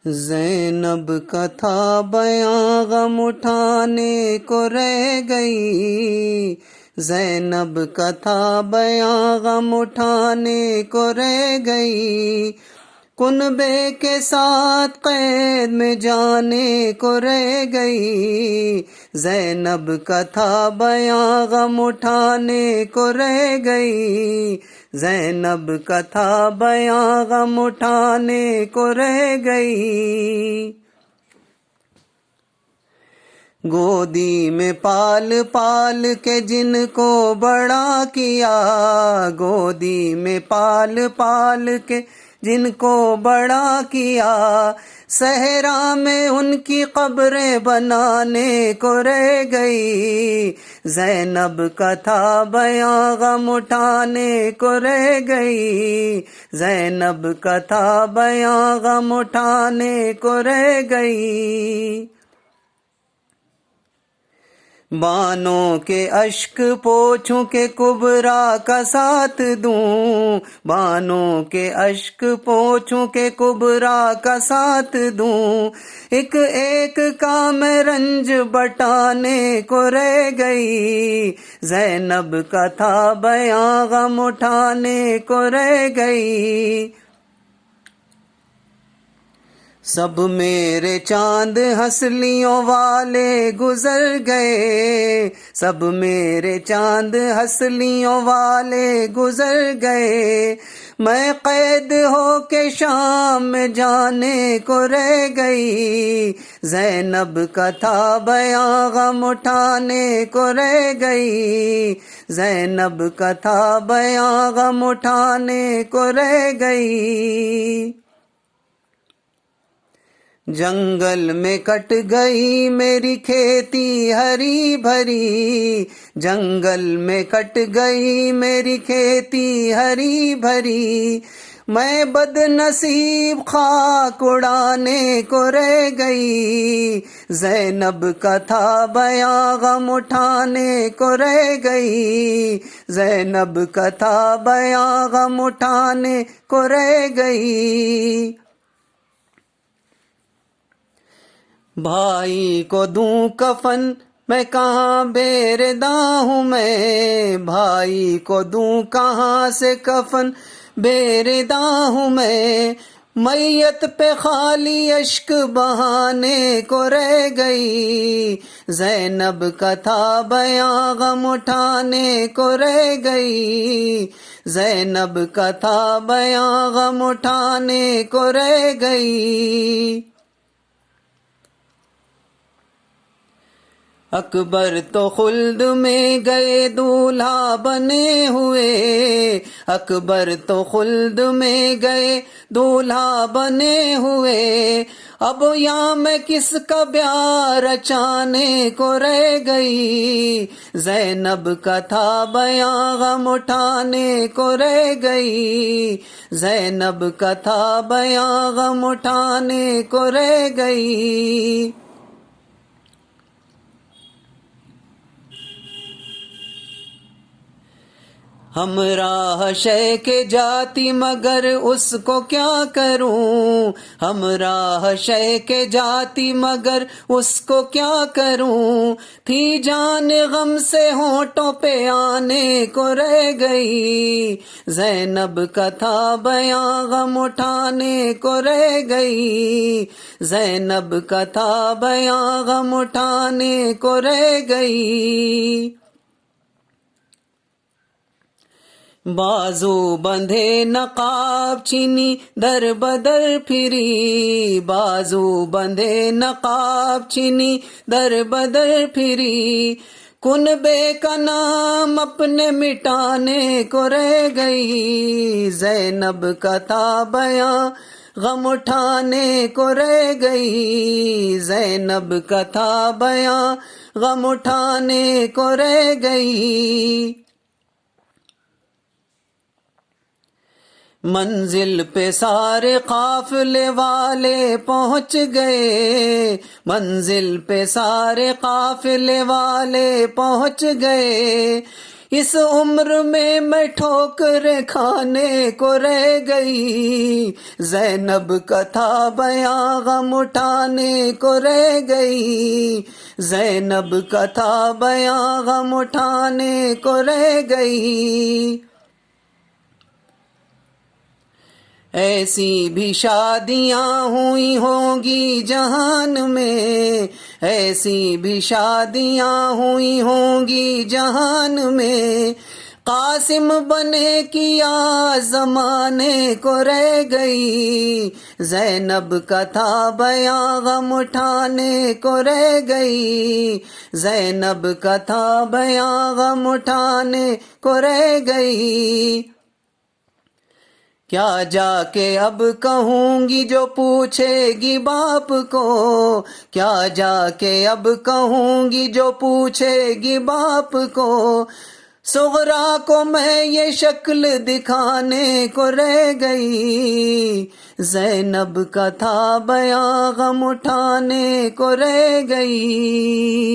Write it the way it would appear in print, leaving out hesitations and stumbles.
زینب کا تھا بیاں غم اٹھانے کو رہ گئی، زینب کا تھا بیاں غم اٹھانے کو رہ گئی، کنبے کے ساتھ قید میں جانے کو رہ گئی، زینب کا تھا بیاں غم اٹھانے کو رہ گئی، زینب کا تھا بیاں غم اٹھانے کو رہ گئی، گودی میں پال پال کے جن کو بڑا کیا، گودی میں پال پال کے جن کو بڑا کیا، صحرا میں ان کی قبریں بنانے کو رہ گئی، زینب کا تھا بیاں غم اٹھانے کو رہ گئی، زینب کا تھا بیاں غم اٹھانے کو رہ گئی، بانوں کے اشک پوچھوں کہ کبرا کا ساتھ دوں، بانوں کے اشک پوچھوں کہ کبرا کا ساتھ دوں، ایک ایک کا میں رنج بٹانے کو رہ گئی، زینب کا تھا بیاں غم اٹھانے کو رہ گئی، سب میرے چاند ہنسلیوں والے گزر گئے، سب میرے چاند ہنسلیوں والے گزر گئے، میں قید ہو کے شام میں جانے کو رہ گئی، زینب کا تھا بیاں غم اٹھانے کو رہ گئی، زینب کا تھا بیاں غم اٹھانے کو رہ گئی، جنگل میں کٹ گئی میری کھیتی ہری بھری، جنگل میں کٹ گئی میری کھیتی ہری بھری، میں بد نصیب خاک اڑانے کو رہ گئی، زینب کا تھا بیاں غم اٹھانے کو رہ گئی، زینب کا تھا بیاں غم اٹھانے کو رہ گئی، بھائی کو دوں کفن میں کہاں بیرداں ہوں، میں بھائی کو دوں کہاں سے کفن بیرداں ہوں، میں میت پہ خالی اشک بہانے کو رہ گئی، زینب کا تھا بیاں غم اٹھانے کو رہ گئی، زینب کا تھا بیاں غم اٹھانے کو رہ گئی، اکبر تو خلد میں گئے دولہا بنے ہوئے، اکبر تو خلد میں گئے دولہا بنے ہوئے، اب یہاں میں کس کا بیاہ رچانے کو رہ گئی، زینب کا تھا بیاں غم اٹھانے کو رہ گئی، زینب کا تھا بیاں غم اٹھانے کو رہ گئی، ہمراہ شے کے جاتی مگر اس کو کیا کروں، ہمراہ شے کے جاتی مگر اس کو کیا کروں، تھی جان غم سے ہونٹوں پہ آنے کو رہ گئی، زینب کا تھا بیاں غم اٹھانے کو رہ گئی، زینب کا تھا بیاں غم اٹھانے کو رہ گئی، بازو بندھے نقاب چینی در بدر پھری، بازو بندھے نقاب چینی در بدر پھری، کنبے کا نام اپنے مٹانے کو رہ گئی، زینب کا تھا بیاں غم اٹھانے کو رہ گئی، زینب کا تھا بیاں غم اٹھانے کو رہ گئی، منزل پہ سارے قافلے والے پہنچ گئے، منزل پہ سارے قافلے والے پہنچ گئے، اس عمر میں ٹھوکر کھانے کو رہ گئی، زینب کا تھا بیاں غم اٹھانے کو رہ گئی، زینب کا تھا بیاں غم اٹھانے کو رہ گئی۔ ایسی بھی شادیاں ہوئی ہوں گی جہان میں، ایسی بھی شادیاں ہوئی ہوں گی جہان میں، قاسم بنے کیا زمانے کو رہ گئی، زینب کا تھا بیاں غم اٹھانے کو رہ گئی، زینب کا تھا بیاں غم اٹھانے کو رہ گئی۔ کیا جا کے اب کہوں گی جو پوچھے گی باپ کو، کیا جا کے اب کہوں گی جو پوچھے گی باپ کو، صغرا کو میں یہ شکل دکھانے کو رہ گئی، زینب کا تھا بیاں غم اٹھانے کو رہ گئی۔